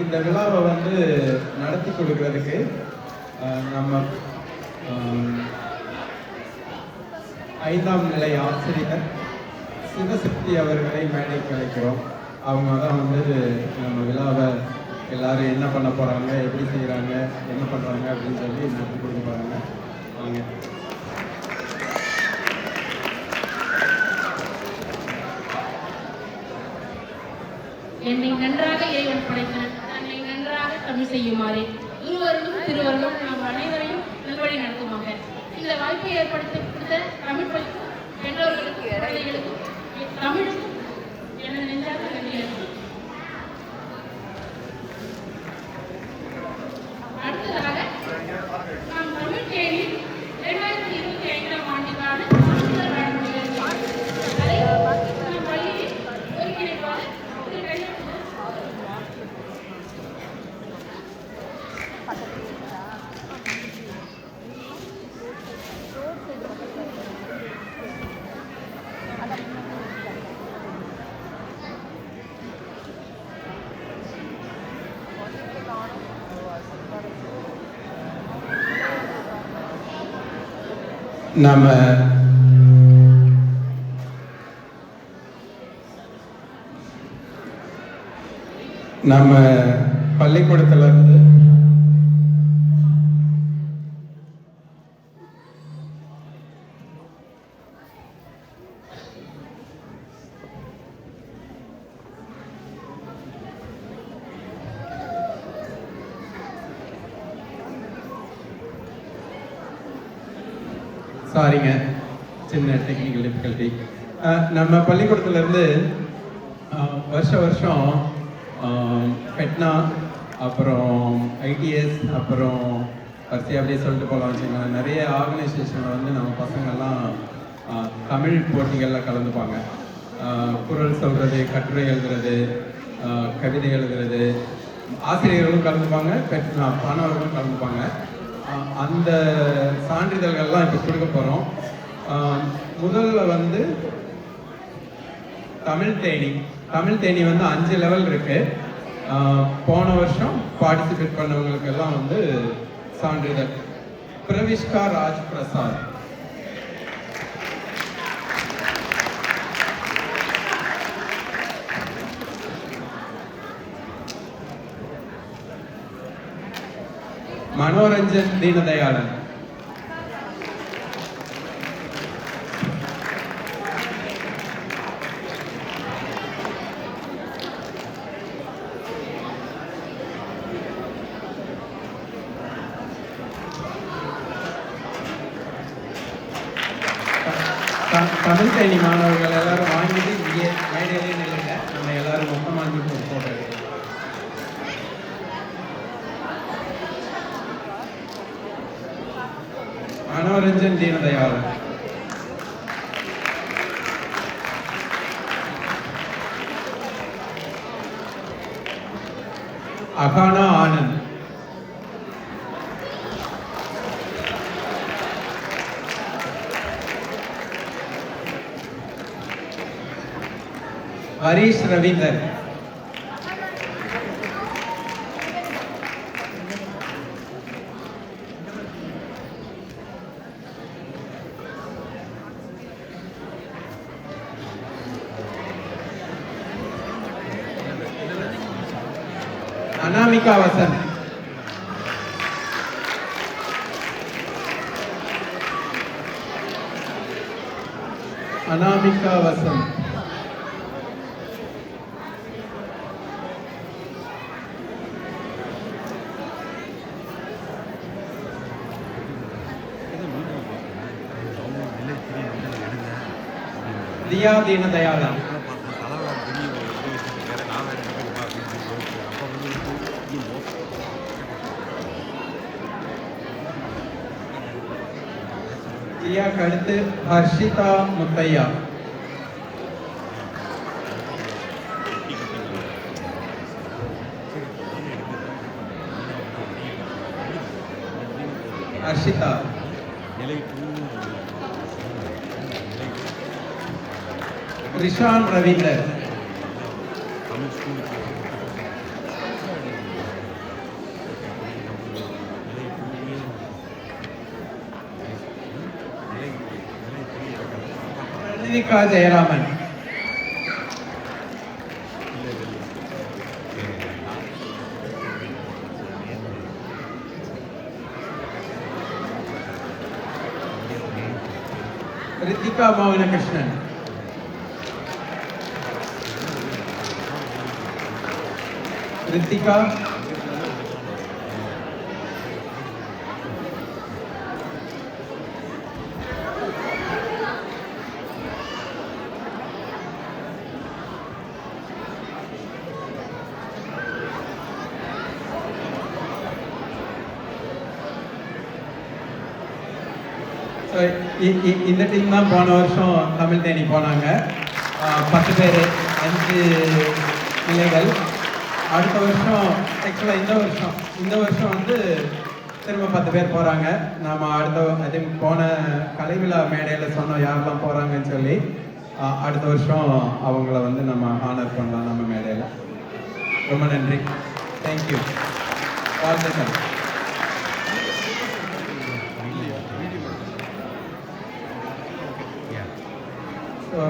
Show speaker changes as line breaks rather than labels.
இந்த விழாவை வந்து நடத்தி கொடுக்கறதுக்கு நம்ம 5ஆம் நிலை ஆசிரியர் சிவசக்தி அவர்களை மேடைக்கு அழைக்கிறோம். அவங்க தான் வந்து நம்ம விழாவை எல்லாரும் என்ன பண்ண போகிறாங்க, எப்படி செய்கிறாங்க, என்ன பண்ணுறாங்க அப்படின்னு சொல்லி நடத்தி கொடுக்க போகிறாங்க. வாங்க.
என்னை நன்றாக இறைவன் படைத்தனர், தன்னை நன்றாக தமிழ் செய்யுமாறு இருவரும் திருவர்களும் நாம் அனைவரையும் நல்வழி நடத்துவாங்க. இந்த வாய்ப்பை ஏற்படுத்தி கொடுத்த தமிழ் படிக்கும் பெற்றோர்களுக்கும் குழந்தைகளுக்கும் தமிழுக்கும் எனது நெஞ்சாக நன்றி. அடுத்ததாக நாம் தமிழ் தேதி 2025ஆம் ஆண்டுக்கான சான்றிதழ் வழங்கும் நிகழ்ச்சி அதை நம் பள்ளியில் ஒருங்கிணைப்பாளர்
நம்ம பள்ளிக்கூடத்துல இருந்து சாரிங்க, சின்ன டெக்னிக்கல் டிஃபிகல்ட்டி. நம்ம பள்ளிக்கூடத்துலேருந்து வருஷம் பெட்னா, அப்புறம் ஐடிஎஸ், அப்புறம் வரிசையாக அப்படியே சொல்லிட்டு போகலாம் வச்சுக்கோங்களேன். நிறைய ஆர்கனைசேஷனில் வந்து நம்ம பசங்கள்லாம் தமிழ் போட்டிகளில் கலந்துப்பாங்க. குரல் சொல்கிறது, கட்டுரை எழுதுறது, கவிதை எழுதுறது, ஆசிரியர்களும் கலந்துப்பாங்க, மாணவர்களும் கலந்துப்பாங்க. அந்த சான்றிதழ்கள்லாம் இப்போ கொடுக்க போகிறோம். முதல்ல வந்து தமிழ் தேனி வந்து 5 லெவல் இருக்கு. போன வருஷம் பார்ட்டிசிபேட் பண்ணவங்களுக்கு எல்லாம் வந்து சான்றிதழ். பிரவிஷ்கா ராஜ் பிரசாத், மனோரஞ்சன் தீனதயாளன், தமிழ் தேனி மாணவர்கள் எல்லாரும் வாங்கிட்டு இங்கே மேடையிலே நில்லுங்க. நம்ம எல்லாரும் மொத்தம் வாங்கி போட்டோ எடுக்கலாம். மனோரஞ்சன் தீனதயாளன், அகானா ஆனந்த், ஹரீஷ் ரவீந்தர், அனாமிகா வசந்த், அனாமிகா வசந்த், தியா தீனதயாளன், தியா கடுத்து ஹர்ஷிதா முத்தையா, ஹர்ஷிதா, ரிஷான் ரவீந்தர், ரித்விகா ஜெயராமன். ரித்திகா மோகனகிருஷ்ணன். ரித்திகா So, இந்த டீம் தான் போன வருஷம் தமிழ் தேனி போனாங்க. 10 பேர் 5 பிள்ளைகள். அடுத்த வருஷம் ஆக்சுவலாக இந்த வருஷம் வந்து திரும்ப 10 பேர் போகிறாங்க. நாம் ஐ திங்க் போன கலை விழா மேடையில் சொன்னோம் யாரெல்லாம் போகிறாங்கன்னு சொல்லி. அடுத்த வருஷம் அவங்கள வந்து நம்ம ஆனர் பண்ணலாம் நம்ம மேடையில். ரொம்ப நன்றி. தேங்க்யூ. வாழ்த்துக்கள். So